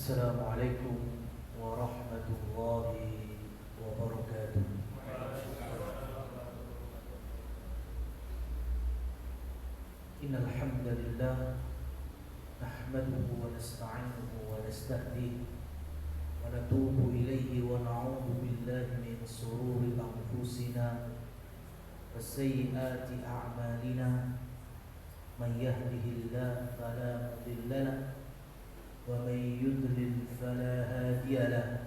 Assalamualaikum warahmatullahi wabarakatuh. Innal hamdalillah nahmaduhu wa nasta'inuhu wa nastahdihi wa natubu ilayhi wa na'udzu billahi min shururi anfusina wa sayyiati a'malina. Man yahdihillahu fala mudilla lahu ومن يضلل فلا هادي له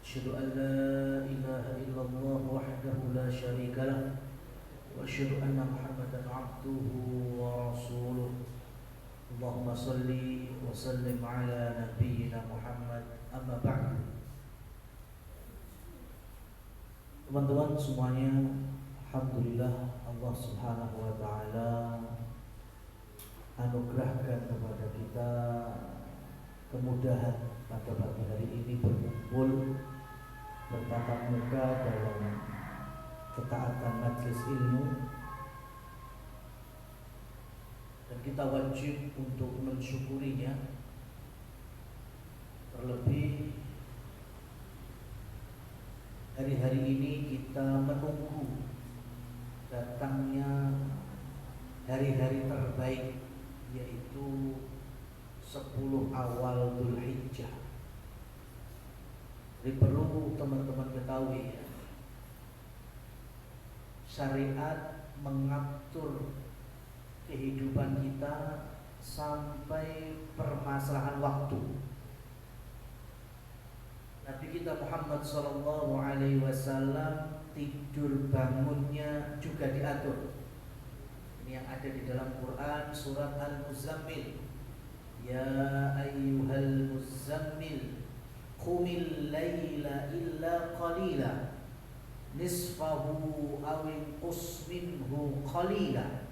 أشهد أن لا إله إلا الله وحده لا شريك له وأشهد أن محمدا عبده ورسوله اللهم صل وسلم على نبينا محمد أما بعد. Teman-teman semuanya, alhamdulillah Allah Subhanahu wa taala anugerahkan kepada kita kemudahan pada pagi hari ini berkumpul bertatap muka dalam ketaatan majelis ilmu, dan kita wajib untuk mensyukurinya. Terlebih hari-hari ini kita menunggu datangnya hari-hari terbaik, yaitu 10 awal Dzulhijjah. Jadi perlu teman-teman ketahui ya, syariat mengatur kehidupan kita sampai permasalahan waktu. Nabi kita Muhammad SAW tidur bangunnya juga diatur. Ini yang ada di dalam Quran surat Al-Muzammil. Ya ayyuhal muzammil qumil laila illa qalila nisfahu aw inqus minhu qalila.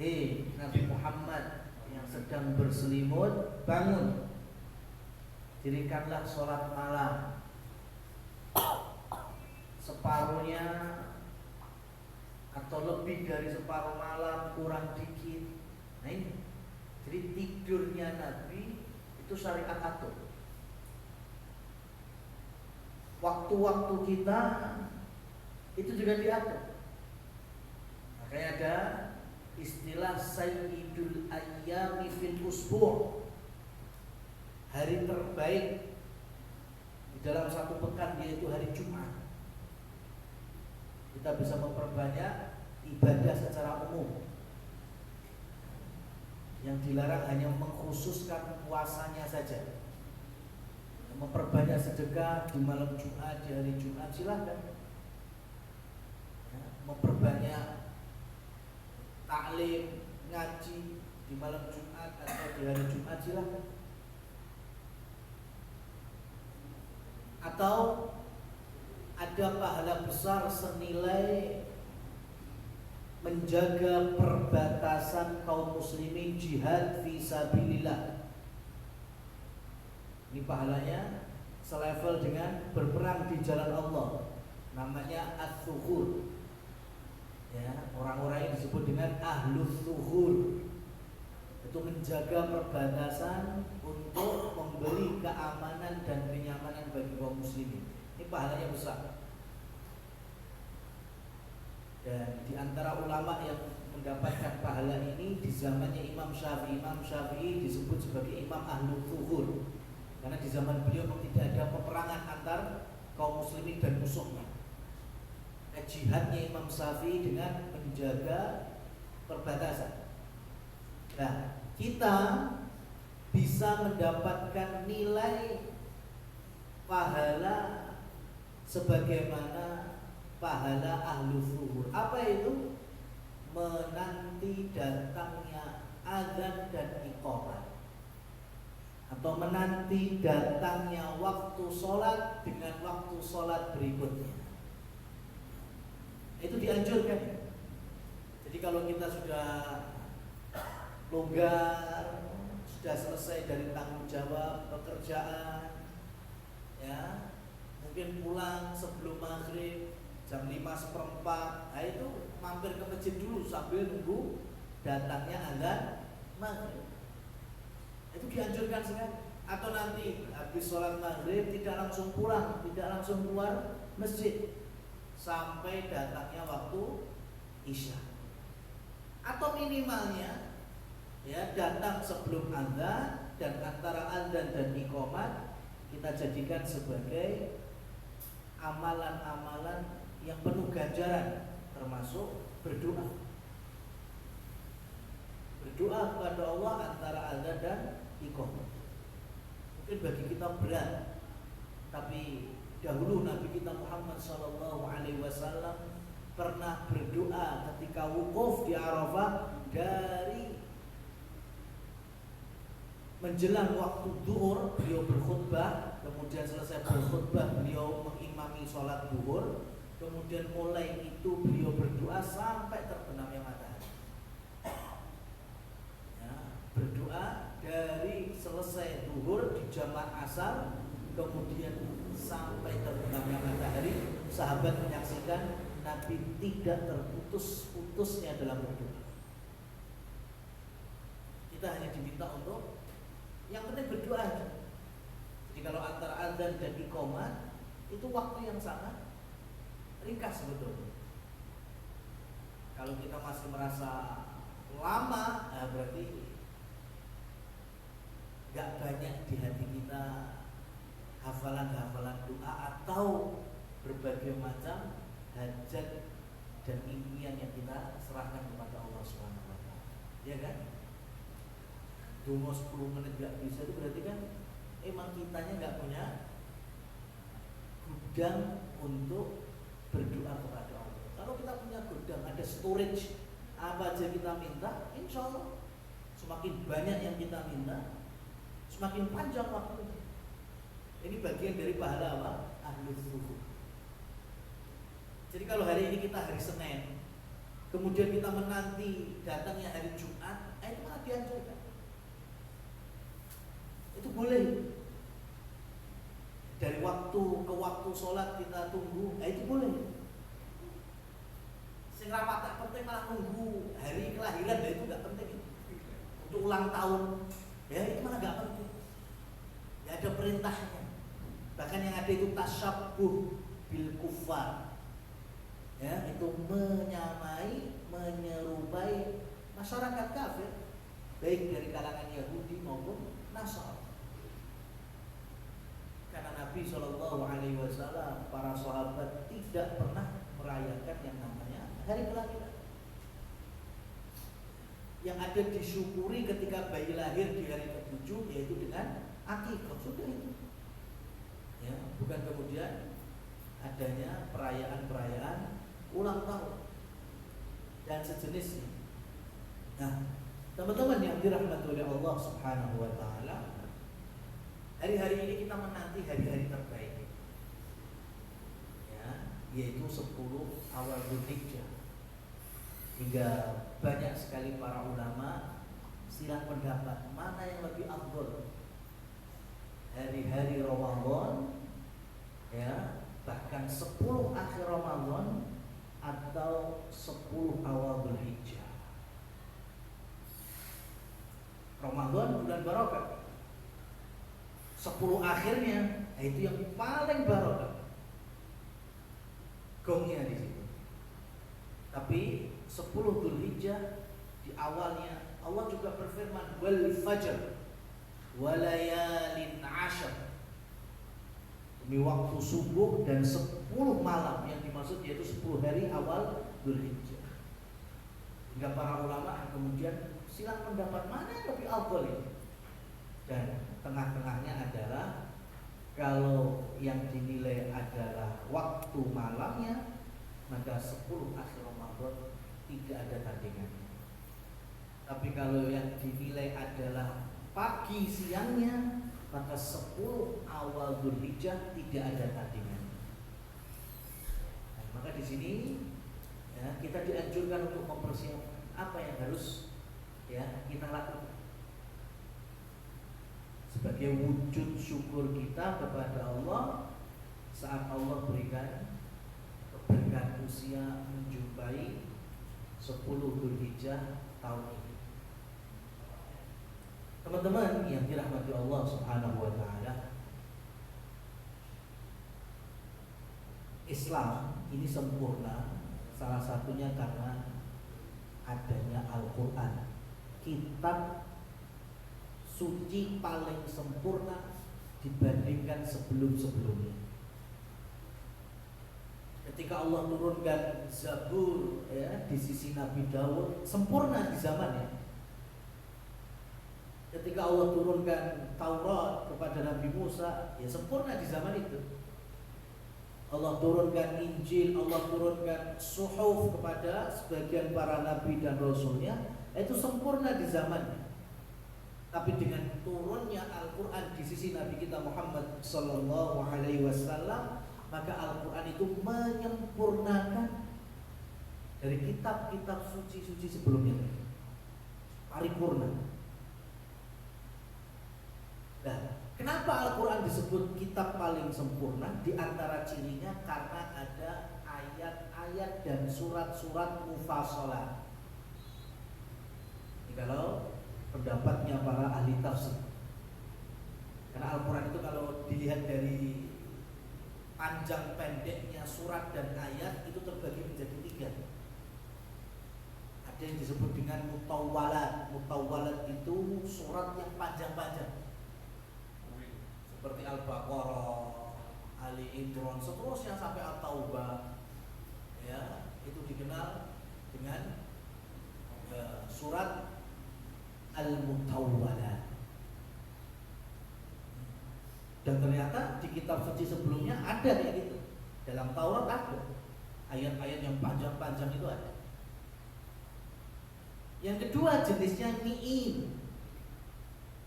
Nabi Muhammad yang sedang berselimut, bangun, dirikanlah sholat malam, separuhnya atau lebih dari separuh malam, kurang dikit. Nah ini, jadi tidurnya Nabi itu syariat atur. Waktu-waktu kita itu juga diatur. Makanya ada istilah sayyidul ayyami fil usbu', hari terbaik di dalam satu pekan, yaitu hari Jumat. Kita bisa memperbanyak ibadah secara umum. Yang dilarang hanya mengkhususkan puasanya saja. Memperbanyak sedekah di malam Jumat, di hari Jumat, silakan. Memperbanyak taklim, ngaji di malam Jumat atau di hari Jumat, silakan. Atau ada pahala besar senilai menjaga perbatasan kaum muslimin, jihad fisabilillah. Ini pahalanya selevel dengan berperang di jalan Allah. Namanya as-suhur. Ya, orang-orang yang disebut dengan ahlus suhur. Itu menjaga perbatasan untuk memberi keamanan dan kenyamanan bagi kaum muslimin. Ini pahalanya besar. Dan di antara ulama yang mendapatkan pahala ini di zamannya Imam Syafi'i disebut sebagai Imam Ahlul Zuhur, karena di zaman beliau tidak ada peperangan antar kaum muslimin dan musuhnya. Jihadnya Imam Syafi'i dengan menjaga perbatasan. Nah, kita bisa mendapatkan nilai pahala sebagaimana pahala ahlu zuhur. Apa itu? Menanti datangnya azan dan iqamah, atau menanti datangnya waktu sholat dengan waktu sholat berikutnya. Itu dianjurkan. Jadi kalau kita sudah longgar, sudah selesai dari tanggung jawab pekerjaan, ya, mungkin pulang sebelum maghrib jam 5:15, nah itu mampir ke masjid dulu sambil nunggu datangnya azan maghrib. Itu dianjurkan sekali. Atau nanti habis sholat maghrib tidak langsung pulang, tidak langsung keluar masjid sampai datangnya waktu isya. Atau minimalnya ya datang sebelum adzan, dan antara adzan dan iqamat kita jadikan sebagai amalan-amalan yang penuh ganjaran, termasuk berdoa. Berdoa kepada Allah antara adzan dan iqamat. Mungkin bagi kita berat, tapi dahulu Nabi kita Muhammad SAW pernah berdoa ketika wukuf di Arafah, dari menjelang waktu zuhur beliau berkhutbah, kemudian selesai berkhutbah beliau mengimami sholat zuhur, kemudian mulai itu beliau berdoa sampai terbenamnya matahari. Ya, berdoa dari selesai zuhur di jamaah asar, kemudian sampai terbenamnya matahari. Sahabat menyaksikan Nabi tidak terputus-putusnya dalam berdoa. Kita hanya diminta untuk yang penting berdoa aja. Jadi kalau antara adzan dan iqamat itu waktu yang sangat ringkas sebetulnya. Kalau kita masih merasa lama, berarti gak banyak di hati kita hafalan-hafalan doa atau berbagai macam hajat dan impian yang kita serahkan kepada Allah SWT. Ya kan? Dungo 10 menit gak bisa, itu berarti kan emang kitanya gak punya gudang untuk berdoa kepada Allah. Kalau kita punya gudang, ada storage, apa aja kita minta, insya Allah semakin banyak yang kita minta, semakin panjang waktunya. Ini bagian dari pahala apa? Ahlul Zuhur. Jadi kalau hari ini kita hari Senin, kemudian kita menanti datangnya hari Jumat, itu malah dianjurkan. Itu boleh. Dari waktu ke waktu sholat kita tunggu, itu boleh. Sing rapat tak penting malah nunggu hari kelahiran, itu gak penting. Untuk ulang tahun, ya itu malah gak penting. Ya ada perintahnya. Bahkan yang ada itu tasyabuh bil kufar. Ya, itu menyamai, menyerupai masyarakat kafir, baik dari kalangan Yahudi maupun Nasrani. Karena Nabi SAW, para sahabat tidak pernah merayakan yang namanya hari kelahiran. Yang ada disyukuri ketika bayi lahir di hari ke-7, yaitu dengan akikah, sudah itu. Ya, bukan kemudian adanya perayaan-perayaan ulang tahun dan sejenisnya. Nah, teman-teman yang dirahmati oleh Allah Subhanahu wa taala, hari-hari ini kita menanti hari-hari terbaik. Ya, yaitu 10 awal Dzulhijjah. Hingga banyak sekali para ulama silang pendapat mana yang lebih afdal. Hari-hari Ramadan, ya, bahkan 10 akhir Ramadan atau 10 awal Dzulhijjah. Ramadan bulan barokah, 10 akhirnya itu yang paling barokah. Gongnya di situ. Tapi 10 Dzulhijjah di awalnya Allah juga berfirman wal fajr walayalin ashar, demi waktu subuh dan 10 malam, yang dimaksud yaitu 10 hari awal Dzulhijjah. Hingga para ulama kemudian silang pendapat mana yang lebih afdal ini. Dan tengah-tengahnya adalah kalau yang dinilai adalah waktu malamnya, maka 10 akhir Ramadan tidak ada tandingannya. Tapi kalau yang dinilai adalah pagi siangnya, maka 10 awal Dzulhijjah tidak ada tandingannya. Nah, maka di sini ya, kita dianjurkan untuk mempersiapkan apa yang harus ya kita lakukan sebagai wujud syukur kita kepada Allah saat Allah berikan berkat usia menjumpai 10 Dzulhijjah tahun ini. Teman-teman yang dirahmati Allah Subhanahu wa taala, Islam ini sempurna salah satunya karena adanya Al-Qur'an, kitab suci paling sempurna dibandingkan sebelum-sebelumnya. Ketika Allah turunkan Zabur ya, di sisi Nabi Daud, sempurna di zamannya. Ketika Allah turunkan Taurat kepada Nabi Musa, ya sempurna di zaman itu. Allah turunkan Injil, Allah turunkan Suhuf kepada sebagian para nabi dan rasulnya, itu sempurna di zamannya. Tapi dengan turunnya Al-Quran di sisi Nabi kita Muhammad Sallallahu Alaihi Wasallam, maka Al-Quran itu menyempurnakan dari kitab-kitab suci-suci sebelumnya, paripurna. Nah, kenapa Al-Quran disebut kitab paling sempurna? Di antara cirinya karena ada ayat-ayat dan surat-surat mufassalah. Ini kalau pendapatnya para ahli tafsir. Karena Al-Quran itu kalau dilihat dari panjang pendeknya surat dan ayat itu terbagi menjadi 3. Ada yang disebut dengan mutawwalat. Mutawwalat itu surat yang panjang-panjang, seperti Al-Baqarah, Ali Imran, seterusnya sampai At-Taubah. Ya, itu dikenal dengan surat Al-Mutawwalat. Dan ternyata di kitab suci sebelumnya ada kayak gitu. Dalam Taurat ada ayat-ayat yang panjang-panjang itu ada. Yang kedua jenisnya mi'in.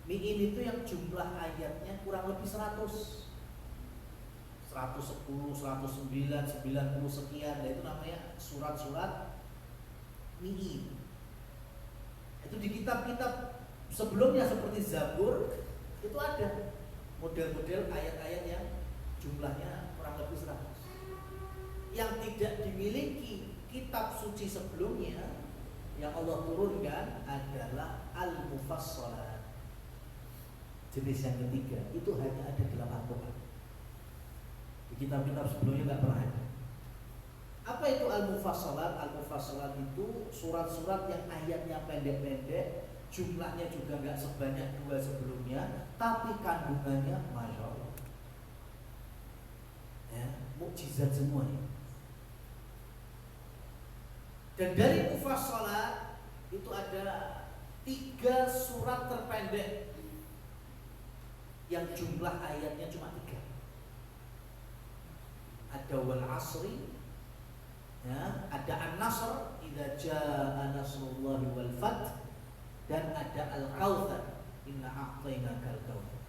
Mi'in itu yang jumlah ayatnya kurang lebih 100, 110, 109, 90 sekian. Nah, itu namanya surat-surat mi'in. Itu di kitab-kitab sebelumnya seperti Zabur itu ada model-model ayat-ayat yang jumlahnya kurang lebih 100. Yang tidak dimiliki kitab suci sebelumnya yang Allah turunkan adalah Al-Mufassalat. Jenis yang ketiga itu hanya ada dalam Al-Quran. Di kitab-kitab sebelumnya nggak pernah ada. Apa itu Al-Mufassalat? Al-Mufassalat itu surat-surat yang ayatnya pendek-pendek, jumlahnya juga nggak sebanyak 2 sebelumnya, tapi kandungannya Masya Allah ya, mukjizat semuanya. Dan dari Mufassalat itu ada 3 surat terpendek yang jumlah ayatnya cuma 3. Ada Wal Asri ya, ada An-Nasr idza jaa nasrullahi wal fath, dan ada Al-Kautsar inna a'tainakal kautsar.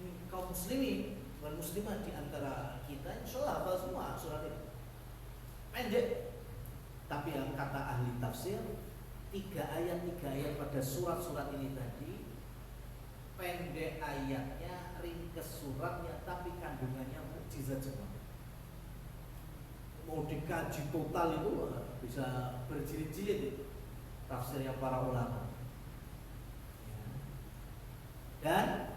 Ini kaum muslimin dan muslimat di antara kita insyaallah hafal semua surat ini. Pendek, tapi yang kata ahli tafsir 3 ayat pada surat-surat ini tadi pendek ayatnya, ringkes suratnya, tapi kandungannya mukjizat semua. Mau dikaji total itu bisa berjilid-jilid tafsirnya para ulama. Dan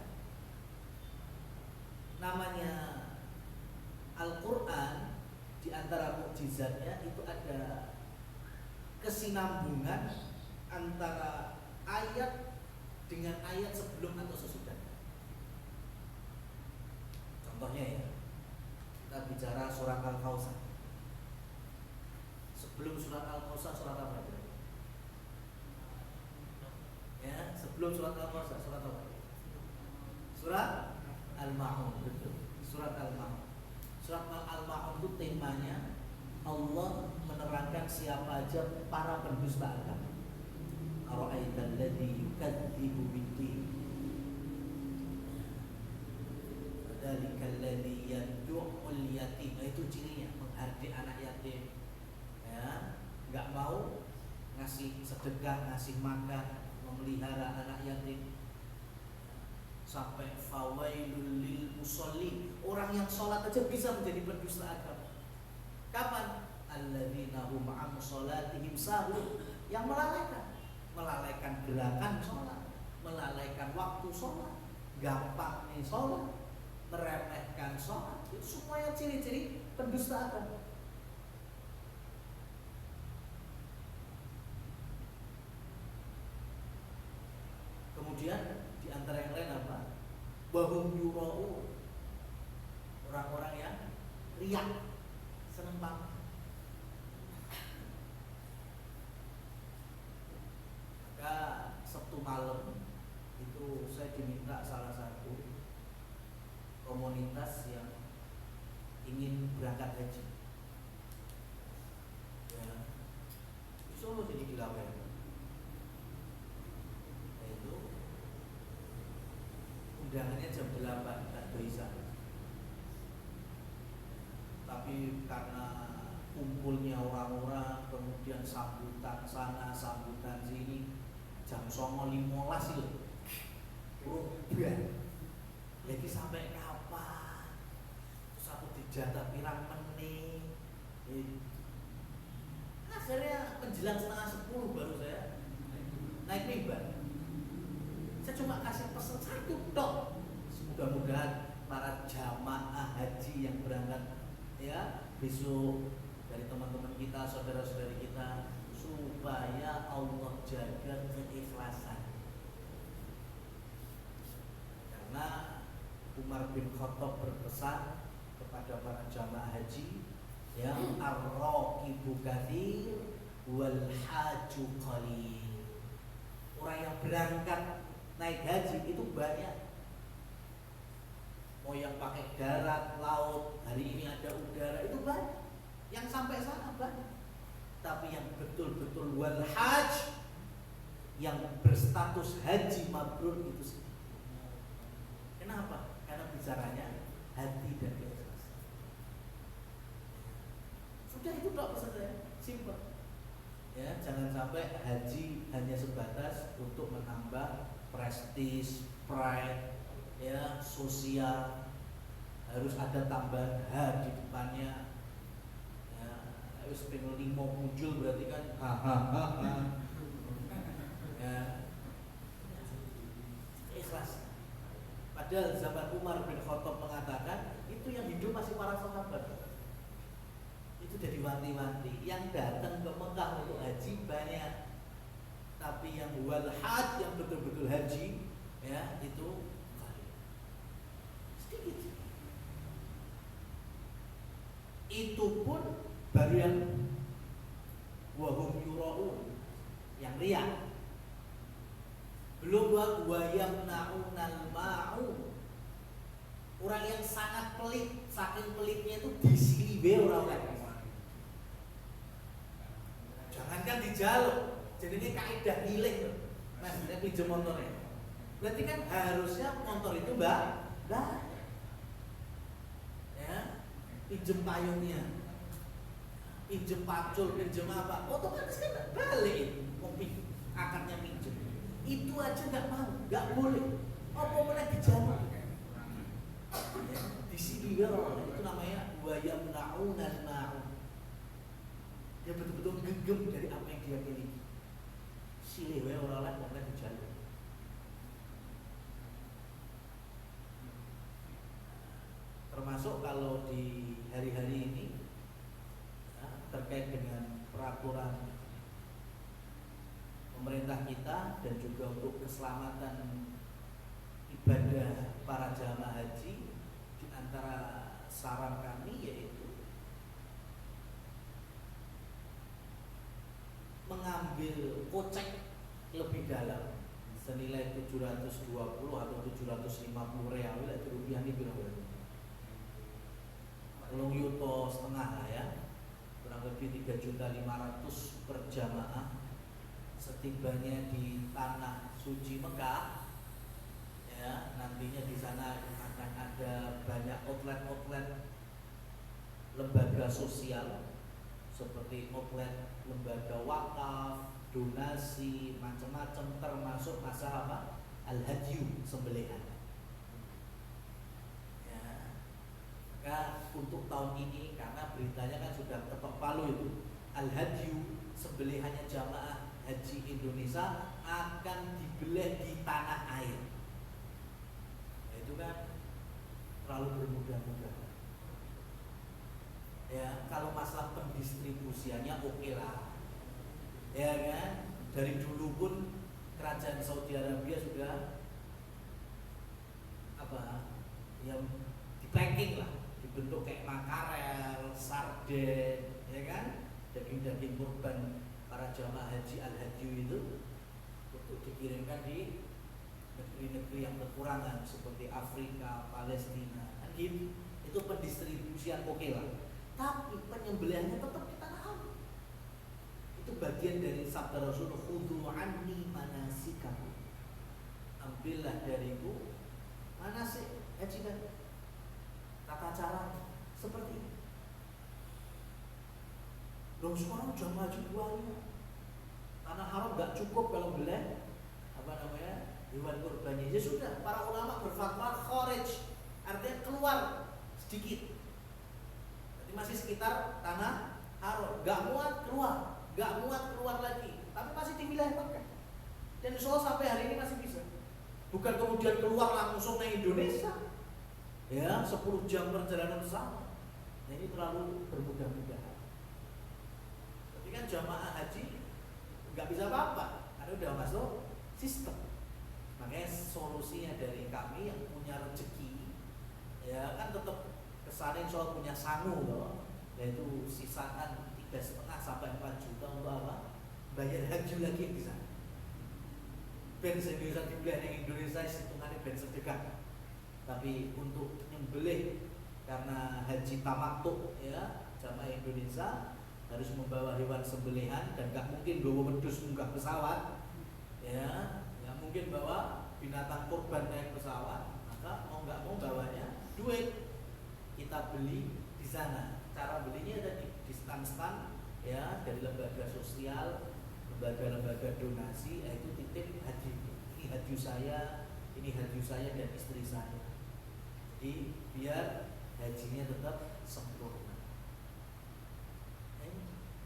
namanya Al-Quran, di antara mukjizatnya itu ada kesinambungan antara ayat dengan ayat sebelum atau sesudah. Contohnya ya, kita bicara surat Al-Kautsar. Sebelum surat Al-Kautsar surat apa? Ya, sebelum surat Al-Kautsar surat apa? Surat Al-Ma'un, betul. Surat Al-Ma'un. Surat Al-Ma'un itu temanya Allah menerangkan siapa aja para pendusta agama. Ara'aital ladzi yukadzibu bid-din, fadzalikal ladzi yad'ul yatim. Itu cirinya, menghardik anak yatim. Ya, enggak mau ngasih sedekah, ngasih makan, memelihara anak yatim. Sampai fawailul lil musallin, orang yang sholat aja bisa menjadi pendusta agama. Kapan? Alladzina hum an sholatihim sahun, yang melalaikan gerakan sholat. melalaikan waktu sholat, gampang nih sholat, meremehkan sholat, itu semuanya ciri-ciri pendustaan. Kemudian di antara yang lain apa? Wahum yura'un, orang-orang yang riak, seneng banget. Maka Sabtu malam itu saya diminta salah satu komunitas yang ingin berangkat haji. Ya, di Solo jadi di Lawen. Itu undangannya jam 8 tak bisa. Tapi karena kumpulnya orang-orang, kemudian sambutan sana, sambutan sini, jam 09.15 itu udah. Jadi sampai kapan? Terus aku dijatah pirang menit. Akhirnya menjelang 9:30 baru saya naik mimbar. Saya cuma kasih pesan satu tok. Mudah-mudahan para jamaah haji yang berangkat ya besok dari teman-teman kita, saudara-saudari kita, supaya Allah jaga keikhlasan. Karena Umar bin Khattab berpesan kepada para jamaah haji, ya ar-raqibu katsir wal haju qalil. Orang yang berangkat naik haji itu banyak. Mau yang pakai darat, laut, hari ini ada udara, itu banyak. Yang sampai sana banyak. Tapi yang betul-betul wal haj, yang berstatus haji mabrur itu sedikit. Kenapa? Karena bicaranya hati dan keikhlasan. Sudah itu tok pesan saya, simpel. Ya, jangan sampai haji hanya sebatas untuk menambah prestis, pride, ya, sosial. Harus ada tambahan H di depannya. Ya, harus pengen 5 muncul berarti kan ya, ikhlas. Padahal zaman Umar bin Khattab mengatakan itu yang hidup masih para sahabat. Itu jadi wanti-wanti. Yang datang ke Mekah untuk haji banyak, tapi yang wal haj, yang betul-betul haji, ya itu sedikit. Itu pun baru yang wahum yura'un, yang riak. Belum wa yamna'unal ma'un. Orang yang sangat pelit, saking pelitnya itu disilibe orang-orang. Jangankan dijaluk, jadi ini kaidah milik. Mas, saya pinjam motornya. Berarti kan harusnya motor itu ya, pinjam payungnya, pinjam pacul, pinjam apa, otomatis kan balik, akadnya pinjam. Itu aja nggak mau, nggak boleh. Apa boleh dijaluk? Ya, di sini orang itu namanya wa yamna'unal ma'un. Dia betul-betul genggam dari apa yang dia miliki. Silih wae ora oleh boleh dijaluk. Termasuk kalau di hari-hari ini ya, terkait dengan peraturan pemerintah kita dan juga untuk keselamatan ibadah para jamaah haji, di antara saran kami yaitu mengambil kocek lebih dalam senilai 720 atau 750 real, itu rupiah ini berapa? Kalau yuto setengah lah ya, kurang lebih 3.500.000 per jamaah. Setibanya di tanah suci Mekah, ya nantinya di sana akan ada banyak outlet-outlet lembaga sosial seperti outlet lembaga wakaf, donasi, macam-macam, termasuk masalah apa? Al-hadyu, sembelihan. Ya. Maka untuk tahun ini karena beritanya kan sudah ketok palu itu, Al-hadyu, sembelihannya jamaah haji Indonesia akan dibelah di tanah air. Nah, itu kan terlalu bermudah-mudah. Ya, kalau masalah pendistribusiannya oke lah. Ya kan? Dari dulu pun kerajaan Saudi Arabia sudah yang di packing lah, dibentuk kayak makarel, sarden, ya kan, daging-daging kurban para jamaah haji al-hajju itu untuk dikirimkan di negeri-negeri yang kekurangan seperti Afrika, Palestina, kan gitu. Itu pendistribusian oke lah. Tapi penyembelihannya tetap di tanah air. Itu bagian dari sabda Rasul, khudhu anni manasikakum. Ambillah dariku manasik haji kan, tata cara seperti ini. Loh sekarang udah maju banyak. Tanah haram gak cukup kalau belah hewan kurbannya. Ya sudah, para ulama berfatwa kharij, artinya keluar sedikit. Jadi masih sekitar tanah haram, gak muat keluar lagi, tapi masih di wilayah Mekah. Dan insya Allah sampai hari ini masih bisa. Bukan kemudian keluar langsung ke Indonesia. Ya, 10 jam perjalanan pesawat. Nah, ini terlalu bermudah-mudahan. Tapi kan jamaah haji nggak bisa apa-apa, karena udah masuk sistem. Makanya solusinya dari kami yang punya rezeki, ya kan tetap kesana soal punya sangu loh, yaitu sisakan 3,5 sampai 4 juta untuk apa? Bayar haji lagi di sana. Ben Indonesia di wilayah Indonesia hitungannya ben sedekah. Tapi untuk nyembelih karena haji tamattu ya, jamaah Indonesia harus membawa hewan sembelihan dan gak mungkin bawa wedhus munggah pesawat. Ya, gak mungkin bawa binatang kurban naik pesawat, maka mau nggak mau bawanya duit. Kita beli di sana. Cara belinya ada di stand-stand ya, dari lembaga sosial, lembaga-lembaga donasi, yaitu titip haji. Ini haji saya dan istri saya. Jadi biar hajinya tetap sempurna.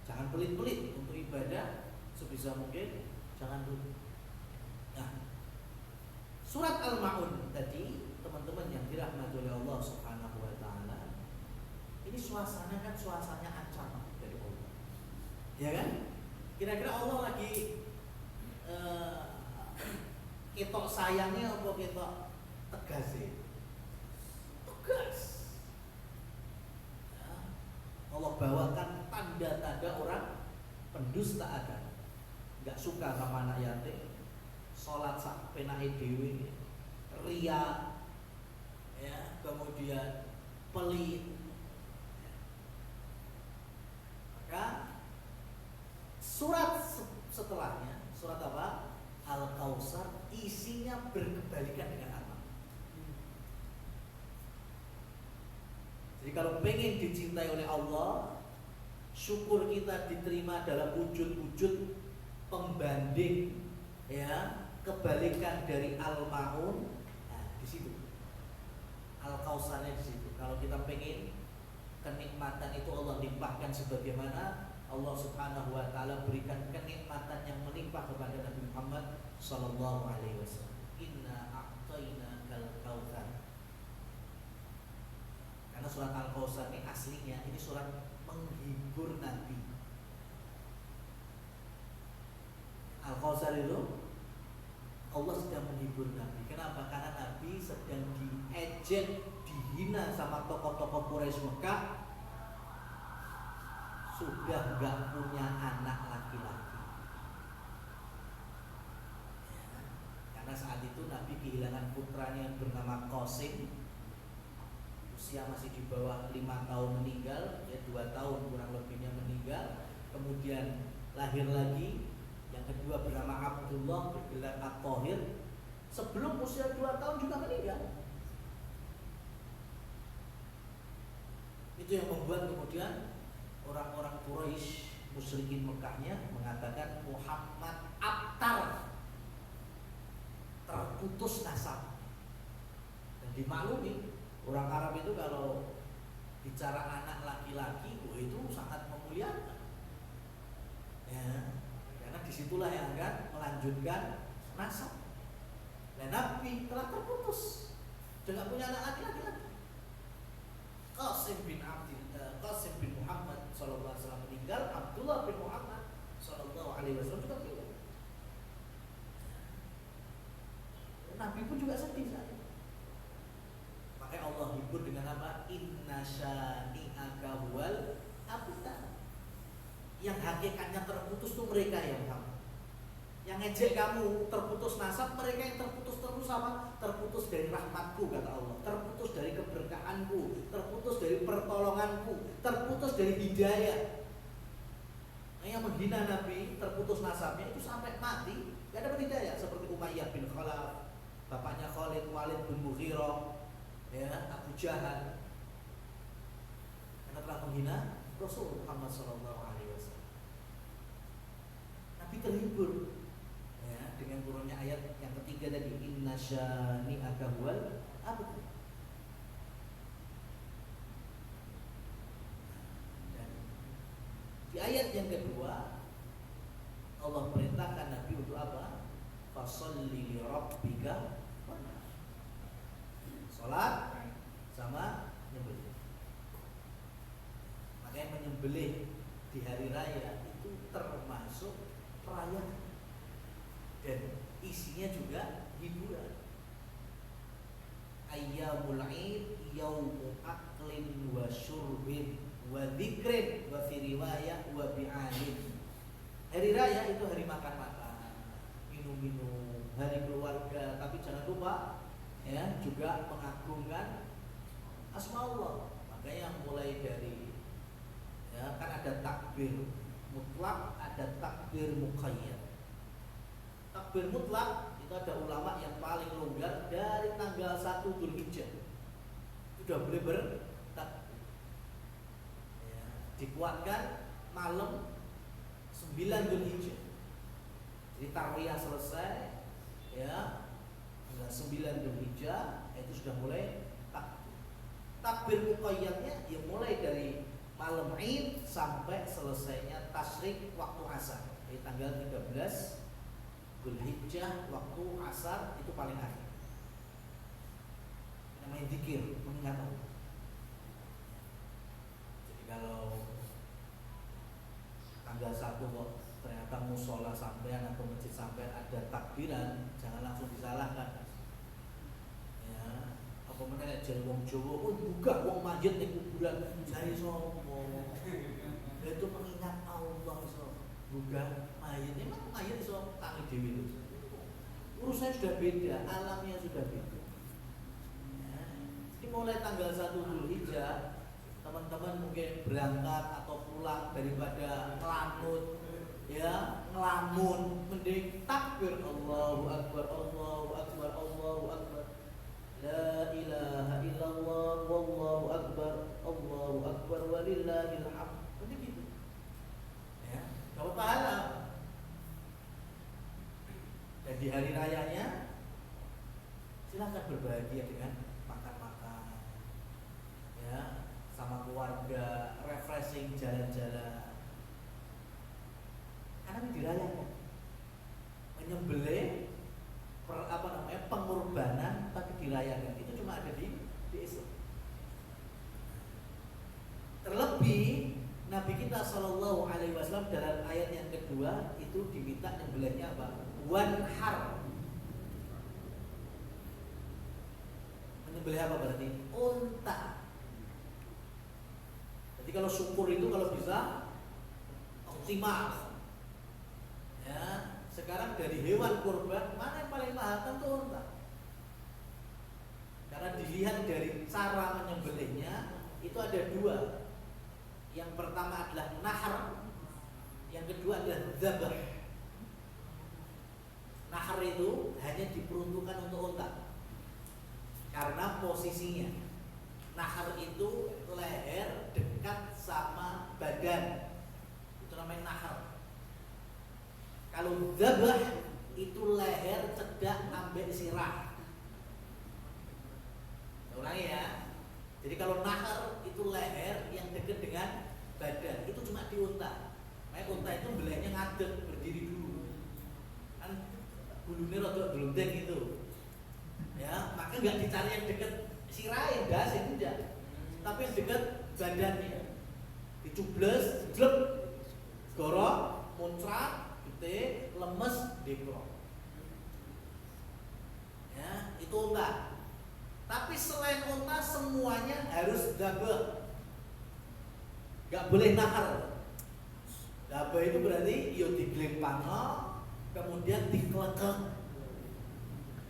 Jangan pelit-pelit untuk ibadah, sebisa mungkin jangan dulu. Nah, surat Al-Ma'un tadi, teman-teman yang dirahmati oleh Allah Subhanahu wa taala, ini suasana kan suasana ancaman dari Allah. Ya kan? Kira-kira Allah lagi ketok sayangnya apa ketok tegas sih? Tegas. Ya. Allah bawakan tanda-tanda orang pendusta agama, nggak suka sama anak yatim, sholat sak penake dhewe, ria, ya, kemudian pelit. Maka surat setelahnya, surat apa? Al-Kautsar, isinya berkebalikan dengan apa? Jadi kalau pengen dicintai oleh Allah, syukur kita diterima dalam wujud-wujud pembanding, ya, kebalikan dari Al-Ma'un. Nah, di situ Al-Kautsarnya di situ. Kalau kita pengen kenikmatan itu Allah limpahkan sebagaimana Allah Subhanahu wa taala berikan kenikmatan yang melimpah kepada Nabi Muhammad sallallahu alaihi wasallam. Inna a'tainakal kautsar. Karena surat Al-Kautsar ini aslinya ini surat menghibur Nabi. Al-Kautsar itu Allah sedang menghibur Nabi. Kenapa? Karena Nabi sedang diejek, dihina sama tokoh-tokoh Quraisy Mekah. Sudah gak punya anak laki-laki ya, karena saat itu Nabi kehilangan putranya yang bernama Qasim, usia masih di bawah 5 tahun meninggal, ya 2 tahun kurang lebihnya meninggal. Kemudian lahir lagi yang kedua bernama Abdullah, bergelar At-Thahir, sebelum usia 2 tahun juga meninggal. Itu yang membuat kemudian orang-orang Quraisy, musyrikin Mekahnya mengatakan Muhammad abtar, terputus nasab. Dan dimaklumi orang Arab itu kalau bicara anak laki-laki, itu sangat memuliakan. Ya, karena di disitulah yang akan melanjutkan nasab. Nah, Nabi telah terputus, tidak punya anak laki-laki. Qasim bin Muhammad sallallahu alaihi wasallam meninggal, Abdullah bin Muhammad sallallahu alaihi wasallam juga meninggal. Nabi pun juga sedih saat itu. Makanya Allah hibur dengan apa? Inna syani'aka huwal abtar. Yang hakikatnya terputus itu mereka yang kamu. Yang ngejek kamu terputus nasab, mereka yang terputus terus apa? Terputus dari rahmatku kata Allah, terputus dari keberkahanku, terputus dari pertolonganku, terputus dari hidayah. Nah, yang menghina Nabi terputus nasabnya itu sampai mati gak dapat hidayah, seperti Umayyah bin Khalaf, bapaknya Khalid, Walid bin Mughirah, ya, Abu Jahal, karena telah menghina Rasul Muhammad SAW. Nabi terhibur ya, dengan turunnya ayat yang ketiga tadi, inna syani'aka huwal abtar. Dan di ayat yang kedua Allah perintahkan Nabi untuk apa? Fasholli li rabbika wanhar. Salat sama nyembelih. Makanya menyembelih di hari raya itu termasuk perayaan dan isinya juga hiburan. Ayyamul Aid yaumu aklin wa syurbin wa dzikrin wa fi riwayah wa bi'alin. Hari raya itu hari makan-makan, minum-minum, hari keluarga, tapi jangan lupa ya juga mengagungkan asma Allah. Makanya mulai dari ya kan ada takbir mutlak, ada takbir muqayyad. Takbir mutlak itu ada ulama yang paling longgar dari tanggal 1 Dzulhijjah. Sudah boleh bertakbir. Ya, dikuatkan malam 9 Dzulhijjah. Jadi tarwiyah selesai ya, tanggal 9 Dzulhijjah itu sudah mulai takbir. Takbir muqayyadnya ya mulai dari malam Id sampai selesainya tasyrik waktu asar. Jadi tanggal 13 Dzulhijjah waktu asar itu paling akhir. Namanya zikir, mengingat Allah. Jadi kalau tanggal 1 kok ternyata musola sampean atau masjid sampean ada takbiran, jangan langsung disalahkan. Ya, apa meneh jare wong Jawa, oh buka wong masjid ning kuburan jare sapa? Itu mengingat Allah so. Buka mayit, memang mayit so tangi dewi. Urusannya sudah beda, alamnya sudah beda. Ya, ini mulai tanggal 1 Dzulhijjah, teman-teman mungkin berangkat atau pulang daripada ngelanut, ya ngelamun, mending takbir Allahu Akbar, Allahu Akbar, Allahu Akbar. La ilaha illallah wallahu akbar, Allahu akbar walillahil hamd. Begitu. Ya, dapat pahala. Dan di hari rayanya silakan berbahagia dengan makan-makan. Ya, sama keluarga, refreshing, jalan-jalan. Karena ini dirayakan. Menyembelih pengorbanan tapi dirayakan itu cuma ada di Islam. Terlebih Nabi kita Shallallahu Alaihi Wasallam dalam ayat yang kedua itu diminta nyembelihnya apa? Wanhar. Menyembelih apa berarti? Unta. Jadi kalau syukur itu kalau bisa optimal. Ya. Sekarang dari hewan kurban mana yang paling mahal? Tentu unta. Karena dilihat dari cara menyembelihnya itu ada dua. Yang pertama adalah nahar, yang kedua adalah dzabh. Nahar itu hanya diperuntukkan untuk unta karena posisinya. Nahar itu leher dekat sama badan, itu namanya nahar. Kalau dzabh itu leher cedak ambek sirah. Ulangi ya. Jadi kalau nahar itu leher yang dekat dengan badan, itu cuma di unta. Makanya unta itu belahnya ngadeg, berdiri dulu. bulunya rada glundeng itu. Ya, maka nggak dicari yang dekat sirai, das itu tidak. Tapi yang dekat badannya. Dicubles, jelek, gorok, muncrat, gede, lemes, dekrok. Ya, itu unta. Tapi selain unta semuanya harus double. Gak boleh nahar. Double itu berarti yo diglempangno, kemudian diklekek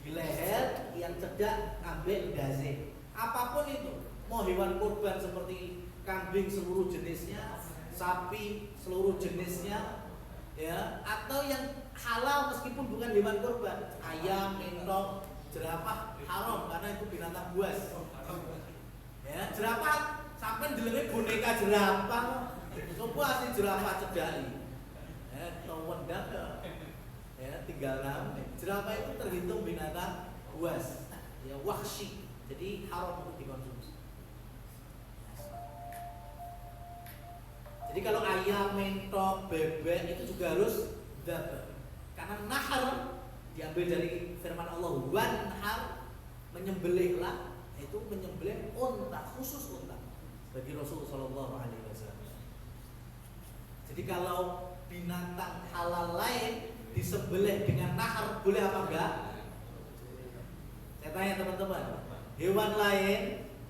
di leher, yang cedak ambil dasi. Apapun itu, mau hewan kurban seperti kambing seluruh jenisnya, sapi seluruh jenisnya, ya, atau yang halal meskipun bukan hewan kurban, ayam, entok, jerapah haram karena itu binatang buas. Ya, jerapah sampai dilenge boneka jerapah, sopo asli jerapah cedai. Ya, tawendang ya tinggal nama. Jerapah itu terhitung binatang buas, ya wahsy. Jadi haram untuk dikonsumsi. Jadi kalau ayam, mentok, bebek itu juga harus dzabh. Karena nahar diambil dari firman Allah, wanhar, menyembelihlah, itu menyembelih unta, khusus unta bagi Rasul sallallahu alaihi wasallam. Jadi kalau binatang halal lain disembelih dengan nahar boleh apa enggak? Saya tanya teman-teman, hewan lain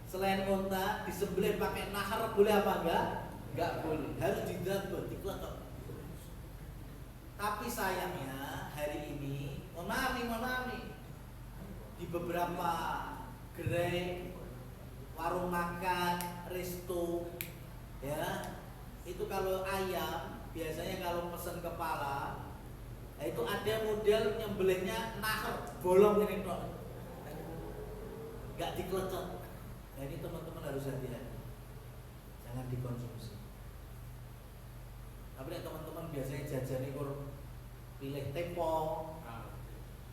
selain unta disembelih pakai nahar boleh apa enggak? Enggak boleh, harus didzabh, dikletok. Tapi sayangnya hari ini, mohon maaf nih, di beberapa gerai, warung makan, resto, ya, itu kalau ayam biasanya kalau pesen kepala, itu ada model nyembelihnya nahar, bolong ini tok, nggak diklecek. Nah ini teman-teman harus hati-hati, jangan dikonsumsi. Tapi teman-teman biasanya jajan itu pilih tepung,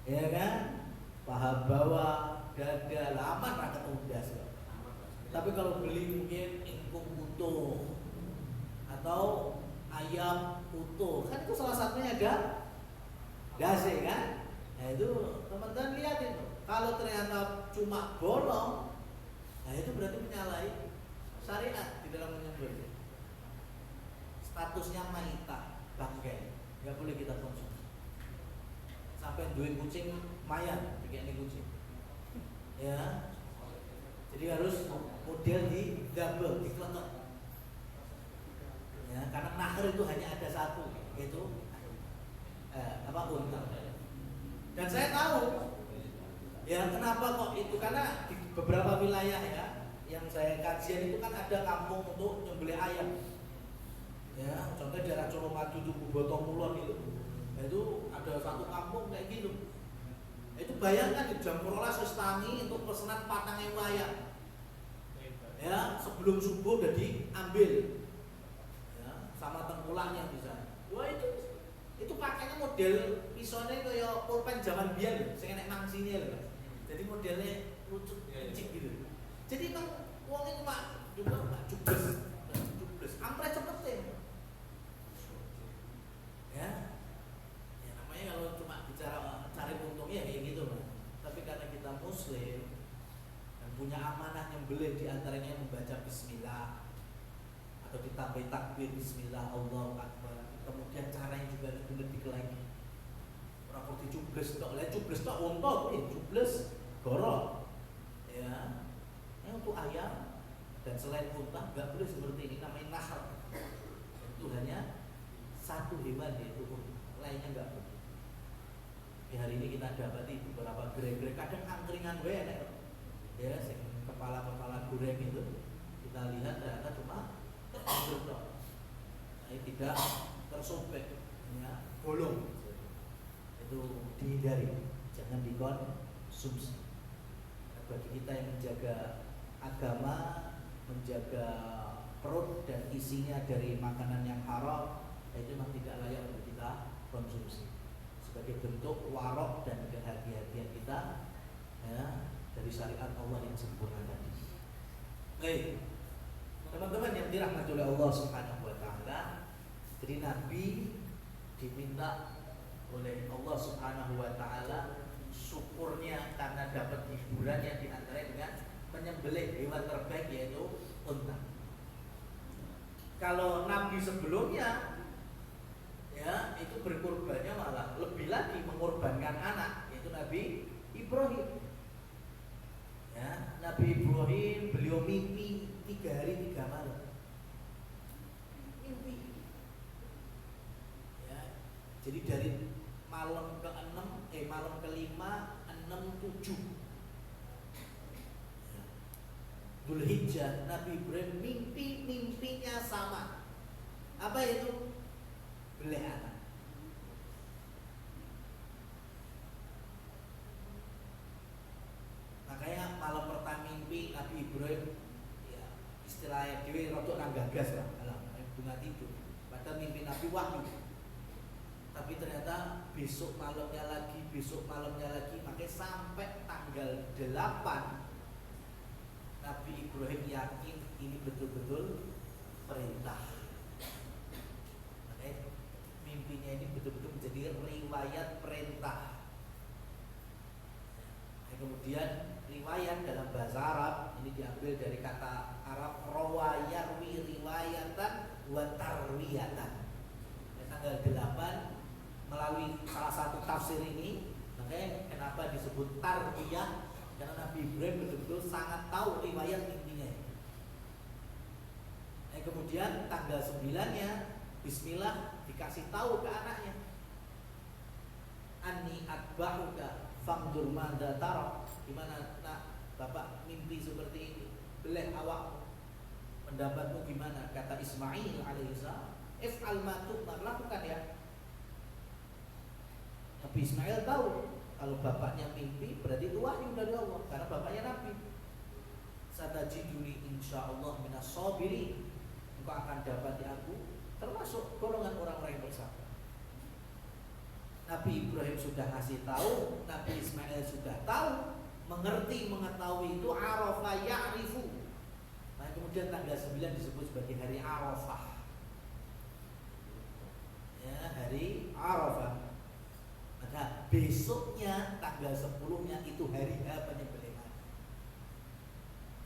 ya kan, paha bawah, dada, lama rakyat udas. Tapi kalau beli mungkin ingkung utuh atau ayam utuh, kan itu salah satunya ada dasi kan. Nah itu teman-teman lihat itu, kalau ternyata cuma bolong, nah itu berarti menyalahi syariat di dalam menyembelih. Statusnya maita, bangkai, nggak boleh kita konsumsi. Sampai duit kucing mayan, bikin kucing, ya. Jadi harus model di double, dikletok. Ya, karena nahar itu hanya ada satu, yaitu unta. Dan saya tahu, ya kenapa kok itu, karena di beberapa wilayah ya, yang saya kajian itu kan ada kampung untuk nyembelih ayam. Ya, contohnya daerah Colomadu, Tugu Botong Mulon itu ada satu kampung kayak gitu. Itu bayangkan di jam 12 wis tangi untuk pesanan 4.000 ayam. Ya, sebelum subuh udah diambil. Ya, sama tengkulaknya bisa. Wah itu pakainya model pisaunya kayak pulpen zaman biyen, sing enek mangsine lho. Jadi modelnya lucu, cik gitu. Jadi nang wong iku mak juga jubles. Ampre cepet ya. Ya namanya kalau cuma bicara cari untungnya kayak gitu, Mas. Tapi karena kita muslim dan punya amanah nyembelih, di antaranya membaca bismillah atau ditambah takbir bismillah Allahu akbar. Kemudian caranya juga benar dikeleng. Ora kok dicubles tok, lha cubles tok unta kuwi, cubles gorok. Ya. Ini untuk ayam dan selain unta enggak boleh seperti ini, namanya nahar. Itu hanya satu hewan, yaitu unta, lainnya enggak boleh. Di hari ini kita dapati beberapa gerai-gerai, kadang angkringan wae enek. Ya, sing kepala-kepala goreng itu kita lihat ternyata cuma tertutup. Nah, tidak tersobek, ya, bolong. Itu dihindari, jangan dikonsumsi. Nah, bagi kita yang menjaga agama, menjaga perut dan isinya dari makanan yang haram, itu memang tidak layak untuk kita konsumsi. Sebagai bentuk warok dan kehati-hatian kita, ya, dari syariat Allah yang sempurna tadi. Baik, teman-teman yang dirahmati oleh Allah Subhanahu wa taala, jadi Nabi diminta oleh Allah Subhanahu wa taala, syukurnya karena dapat hiburan yang diantaranya dengan menyembelih hewan terbaik yaitu unta. Kalau nabi sebelumnya ya itu berkorbannya malah lebih lagi, mengorbankan anak, yaitu Nabi Ibrahim. Ya, Nabi Ibrahim beliau mimpi 3 hari 3 malam. Mimpi. Ya, jadi dari malam ke-6, malam ke-5, 6, 7. Dzulhijjah, Nabi Ibrahim mimpinya sama. Apa itu? Beleh anak. Makanya malam pertama mimpi Nabi Ibrahim, ya istilahnya dewe rodok nang gagas lah, bunga tidur. Padahal mimpi Nabi wahyu. Tapi ternyata besok malamnya lagi, makanya sampai tanggal 8 Nabi Ibrahim yakin ini betul-betul perintah. Makanya mimpinya ini betul-betul menjadi riwayat perintah. Nah, kemudian riwayat dalam bahasa Arab ini diambil dari kata Arab rawa yarwi riwayatan wa tarwiyatan. Tanggal 8 melalui salah satu tafsir ini, makanya kenapa disebut tarbiyah, karena Nabi Ibrahim betul-betul sangat tahu riwayat mimpinya. Kemudian tanggal 9-nya bismillah dikasih tahu ke anaknya, Anni atba'uka fangdur madza tara. Gimana nak, bapak mimpi seperti ini, beleh awakmu, pendapatmu gimana? Kata Ismail alaihissalam, if'al ma tu'mar, lakukan ya. Nabi Ismail tahu kalau bapaknya mimpi berarti itu wahyu dari Allah, karena bapaknya Nabi. Satajiduni insyaallah minas sabirin, engkau akan dapati aku termasuk golongan orang-orang yang bersabar. Nabi Ibrahim sudah kasih tahu, Nabi Ismail sudah tahu, mengerti, mengetahui itu Arafah ya'rifu. Nah, kemudian tanggal 9 disebut sebagai hari Arafah. Ya, hari Arafah. Maka besoknya tanggal 10-nya itu hari H penyembelihan.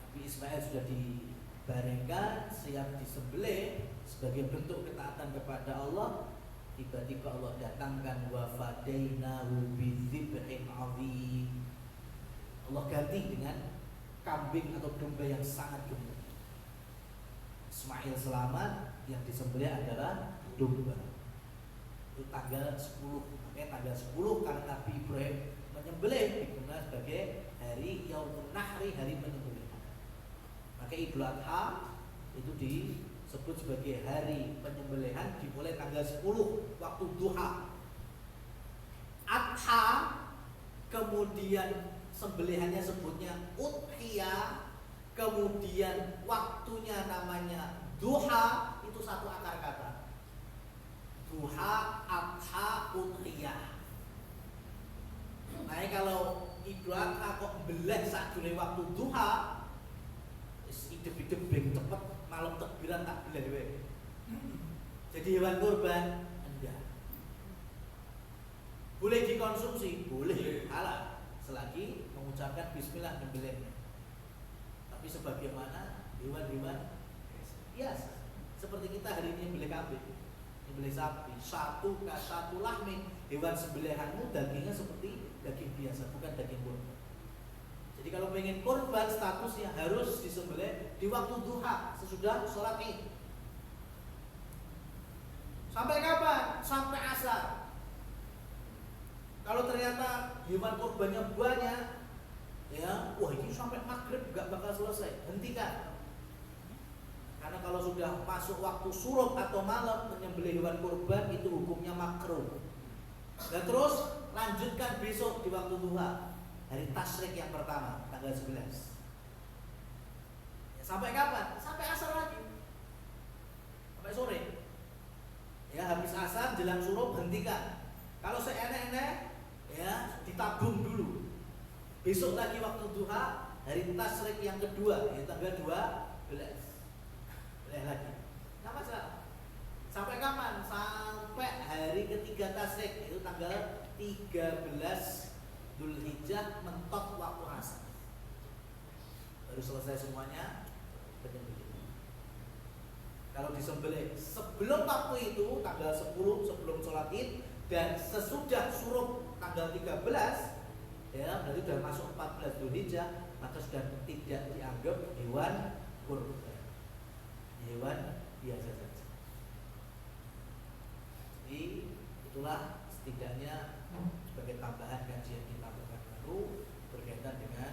Nabi Ismail sudah dibarengkan, siap disembelih sebagai bentuk ketaatan kepada Allah. Tiba-tiba Allah datangkan wa fadainahu bidzibhin 'adzim. Allah ganti dengan kambing atau domba yang sangat gemuk. Ismail selamat, yang disembelih adalah domba. Itu tanggal 10. Tanggal 10 karena Nabi Ibrahim menyembelih dikenal sebagai hari Yaumun Nahri, hari penyembelihan. Maka Idul Adha itu disebut sebagai hari penyembelihan dimulai tanggal 10 waktu duha. Adha kemudian sembelihannya sebutnya udhiyah, kemudian waktunya namanya duha, itu satu akar kata. Duha, adha, udhiyah. Nah, kalau Idul Adha kok beleh sak june waktu duha, wis idep-idep ben cepet malam takbiran tak beleh dhewe. Jadi hewan kurban enggak. Boleh dikonsumsi, boleh, halal selagi mengucapkan bismillah nyembelihnya. Tapi sebagaimana hewan-hewan biasa, seperti kita hari ini nyembelih kambing, nyembelih sapi, satu lahmin, hewan sembelihanmu dagingnya seperti daging biasa, bukan daging kurban. Jadi kalau pengen kurban statusnya harus disembelih di waktu duha sesudah sholat Id. Sampai kapan? Sampai asar. Kalau ternyata hewan kurbannya banyak, ya, wah ini sampai maghrib gak bakal selesai, hentikan. Karena kalau sudah masuk waktu surut atau malam menyembelih hewan kurban itu hukumnya makruh. Dan terus lanjutkan besok di waktu duha, hari tasyrik yang pertama tanggal 11. Ya, sampai kapan? Sampai asar lagi, sampai sore. Ya, habis asar jelang surut hentikan. Kalau seenak-enak ya ditabung dulu. Besok lagi waktu duha, hari tasyrik yang kedua, ya tanggal 12. Boleh lagi. Enggak masalah. Sampai kapan? Sampai hari ketiga tasyrik, itu tanggal 13 Dzulhijjah mentok waktu asar. Baru selesai semuanya penyembelihan. Kalau disembelih sebelum waktu itu tanggal 10 sebelum sholat Id dan sesudah syuruk tanggal 13, ya berarti sudah masuk 14 Dzulhijjah, maka sudah tidak dianggap hewan kurban, hewan biasa saja. Jadi itulah setidaknya sebagai tambahan kajian kita baru berkaitan dengan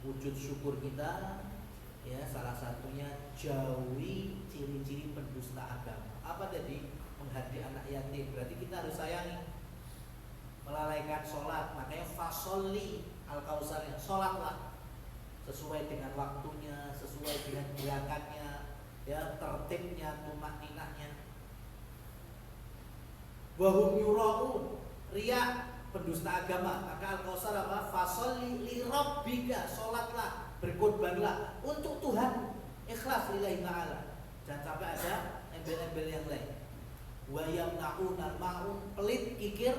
wujud syukur kita, ya salah satunya jauhi ciri-ciri pendusta agama. Apa tadi? Menghadiah anak yatim, berarti kita harus sayangi. Melalaikan sholat, makanya fasolli al-kausarnya, sholatlah sesuai dengan waktunya, sesuai dengan gerakannya, ya tertibnya, tumakninahnya. Wahum yura'un, riya, pendusta agama, maka al-kausar apa? Fasolli li rabbika, sholatlah, berkorbanlah untuk Tuhan, ikhlas lillahi ta'ala. Jangan sampai ada embel-embel yang lain. Wa yamna'un al-ma'un, pelit, kikir,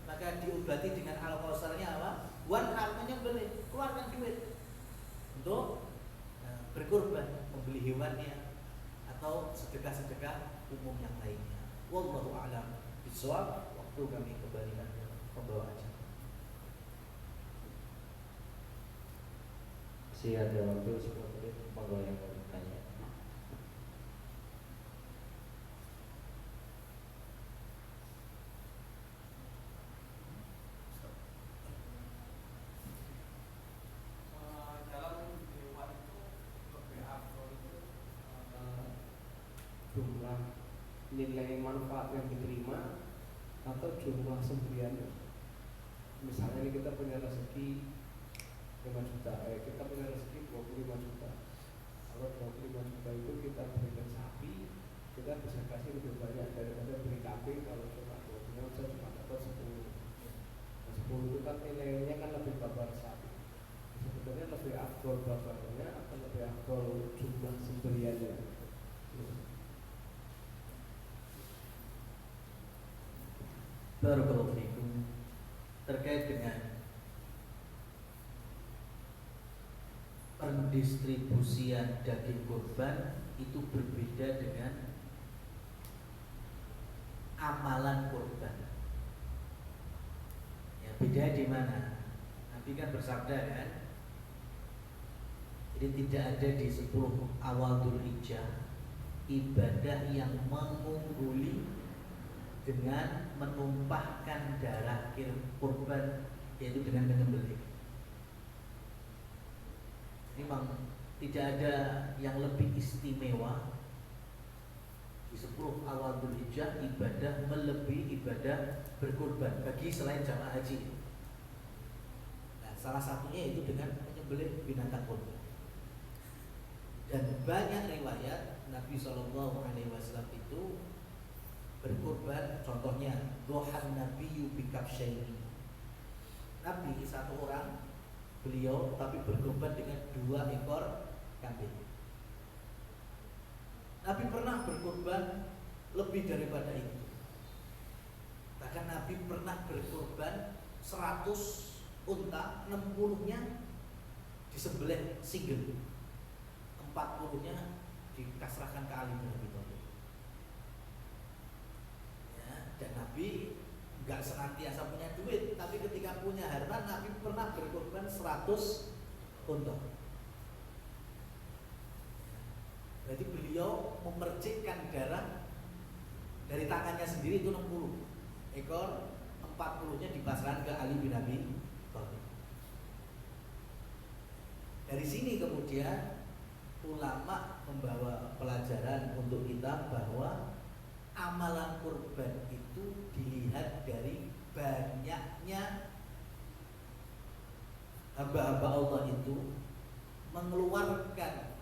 maka diobati dengan al-kausarnya apa? Wan menyembelih, keluarkan duit untuk berkorban, membeli hewannya atau sedekah-sedekah umum yang lainnya. Wallahu a'lam bishawab. Waktu kami kembalikan ke pembawa acara. Masih ada waktu 10 menit, monggo yang mau bertanya. Jumlah nilai manfaat yang diterima atau jumlah sembeliannya. Misalnya ini kita punya rezeki 5 juta, kita punya rezeki 25 juta. Kalau 25 juta itu kita berikan sapi, kita bisa kasih lebih banyak daripada beri kambing. Kalau cuma 20 saya cuma dapat 10. Nah, 10 itu kan nilainya kan lebih babar sapi. Sebetulnya lebih afdol babarnya atau lebih afdol jumlah sembeliannya. Barakallahu fikum. Terkait dengan pendistribusian daging kurban itu berbeda dengan amalan kurban. Ya, beda di mana? Nabi kan bersabda kan, jadi tidak ada di 10 awal Dzulhijjah ibadah yang mengungguli dengan menumpahkan darah kurban, yaitu dengan menyembelih. Memang tidak ada yang lebih istimewa di 10 awal Dzulhijjah ibadah melebihi ibadah berkurban bagi selain jamaah haji. Nah, salah satunya itu dengan menyembelih binatang kurban. Dan banyak riwayat Nabi SAW itu berkurban, contohnya dohan Nabi bikabsyaini. Nabi satu orang beliau tapi berkorban dengan 2 ekor kambing. Nabi pernah berkorban lebih daripada itu. Bahkan Nabi pernah berkorban 100 unta, 60-nya disembelih single, 40-nya dikasrahkan ke Ali bin Abi Thalib. Ya, dan Nabi nggak senantiasa punya duit, tapi ketika punya harta Nabi pernah berkorban 100 unta. Berarti beliau memercikkan darah dari tangannya sendiri itu 60 ekor, 40-nya dipasrahkan ke Ali bin Abi Thalib. Dari sini kemudian ulama membawa pelajaran untuk kita bahwa amalan kurban itu dilihat dari banyaknya hamba-hamba Allah itu mengeluarkan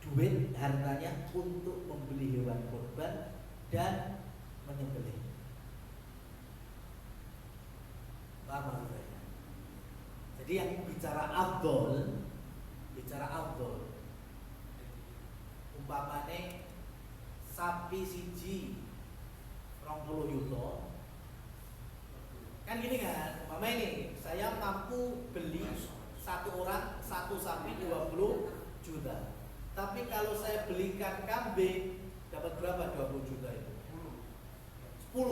duit hartanya untuk membeli hewan kurban dan menyembelih. Paham maksudnya? Jadi yang bicara afdol, umpamane sapi siji 20 yuta, Kan gini kan, mama ini saya mampu beli satu orang satu sapi 20 juta. Tapi kalau saya belikan kambing dapat berapa 20 juta itu? 10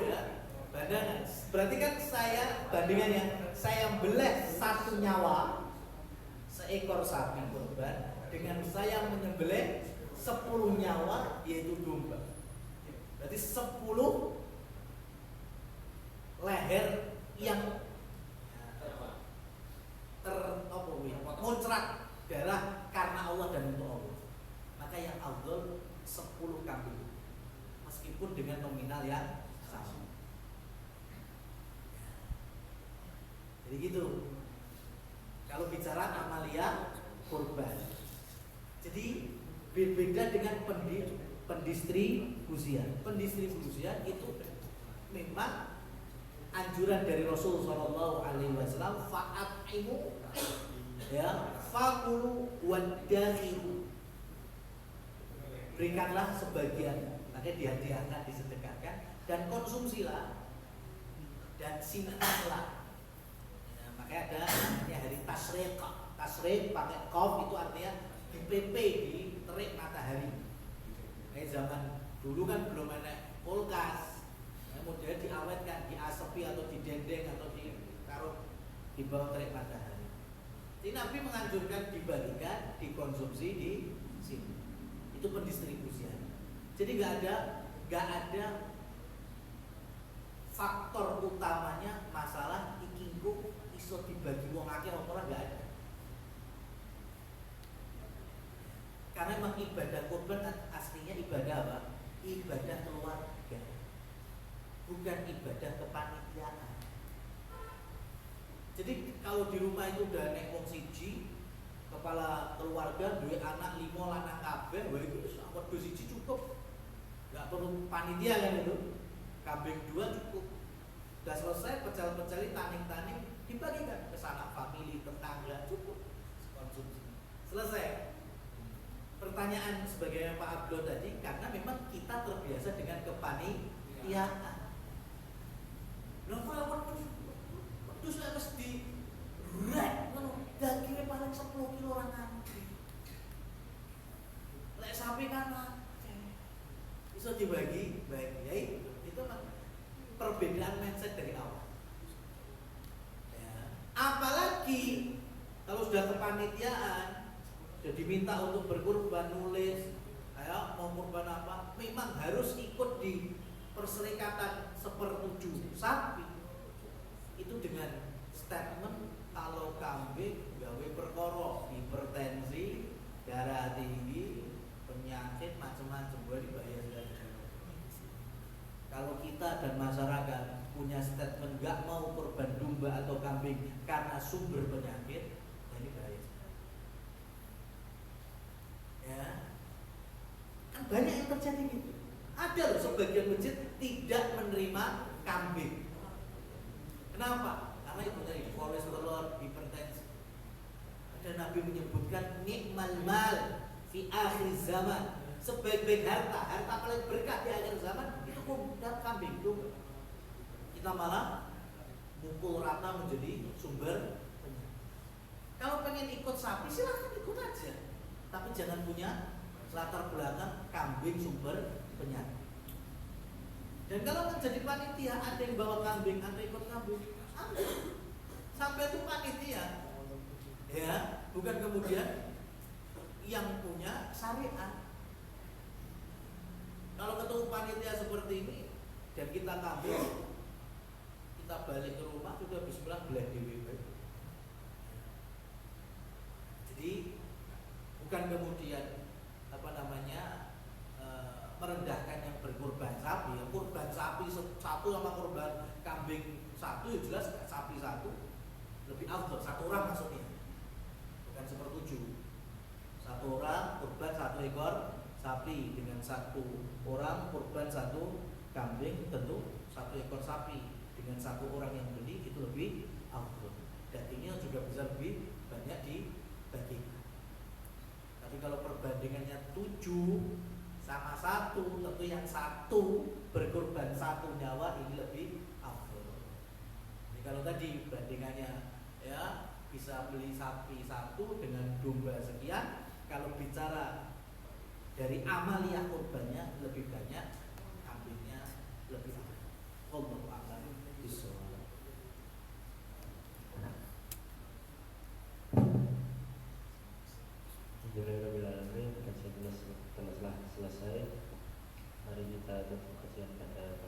ya. Badangan. Berarti kan saya bandingannya saya beleh satu nyawa seekor sapi kurban dengan saya menyembelih 10 nyawa yaitu domba. Berarti 10 leher yang muncrat darah karena Allah dan untuk Allah. Maka yang afdal 10 kambing meskipun dengan nominal yang sama. Jadi gitu. Kalau bicara amalia kurban. Jadi berbeda dengan pendistribusian. Pendistribusian itu memang anjuran dari Rasul Shallallahu Alaihi Wasallam, fa'atimu ya, fakulu wadakhiru, berikanlah sebagian, makanya dihadiahkan, disedekahkan, dan konsumsilah dan simpanlah. Ya, makanya ada namanya hari tasrik. Tasrik pakai qaf itu artinya dipepe, diterik matahari. Kayak zaman dulu kan belum ada kulkas. Kemudian diawetkan, diasepi atau didendeng atau ditaruh di bawah terik matahari. Jadi Nabi menganjurkan dibagikan, dikonsumsi di sini. Itu pendistribusian. Jadi nggak ada faktor utamanya masalah ikingku iso dibagi wong akeh ora nggak ada. Karena memang ibadah kurban aslinya ibadah apa? Ibadah keluarga. Bukan ibadah kepanitiaan. Jadi kalau di rumah itu udah nek wong siji, kepala keluarga duwe anak 5 lanang kabeh, wah itu wedhus siji cukup. Enggak perlu panitia kan itu. Kambing 2 cukup. Udah selesai pecel-peceli taning-taning dibagikan ke sanak famili, tetangga, cukup konsumsi. Selesai. Pertanyaan sebagai Pak Abdul tadi, karena memang kita terbiasa dengan kepanitiaan. Lha wedhus lek mesti rek ngono, dagingnya paling 10 kilo orang antri. Lek sapi kan bisa dibagi, ya itu memang perbedaan mindset dari awal. Ya. Apalagi kalau sudah kepanitiaan, sudah diminta untuk berkurban, nulis, ayo mau kurban apa, memang harus ikut di perserikatan sepertujuh sapi itu dengan statement kalau kambing gawe perkara hipertensi, darah tinggi, penyakit macam-macam boleh dibayar saja. Kalau kita dan masyarakat punya statement nggak mau kurban domba atau kambing karena sumber penyakit, jadi bayar. Ya, kan banyak yang terjadi gitu. Ada loh sebagian masjid tidak menerima kambing. Kenapa? Karena itu dari kolesterol, hipertensi. Ada Nabi menyebutkan nikmal mal fi akhir zaman. Sebaik-baik harta paling berkah di akhir zaman itu kambing itu. Kita malah mukul rata menjadi sumber penyakit. Kalau pengen ikut sapi silahkan ikut aja, tapi jangan punya latar belakang kambing sumber penyakit. Dan kalau menjadi panitia ada yang bawa kambing, ada yang ikut kambing, ambil. Sampai itu panitia, ya, bukan kemudian yang punya syariat. Kalau ketemu panitia seperti ini dan kita kambing, kita balik ke rumah sudah bismillah belah DWP. Jadi bukan kemudian merendahkan yang berkurban sapi. Ya, kurban sapi satu sama kurban kambing satu ya jelas sapi satu lebih afdal, satu orang maksudnya, bukan sepertujuh. Satu orang kurban satu ekor sapi dengan satu orang kurban satu kambing, tentu satu ekor sapi dengan satu orang yang beli itu lebih afdal. Dagingnya juga bisa lebih banyak dibagikan. Tapi kalau perbandingannya 7 sama 1, tentu yang 1 berkorban 1 nyawa ini lebih afdal. beli sapi satu dengan domba sekian, kalau bicara dari amaliyah kurbannya lebih banyak, kambingnya lebih banyak. Wallahu a'lam bishawab. Alhamdulillahirobbilalamin, kajian telah selesai. Mari kita tutup kajian pada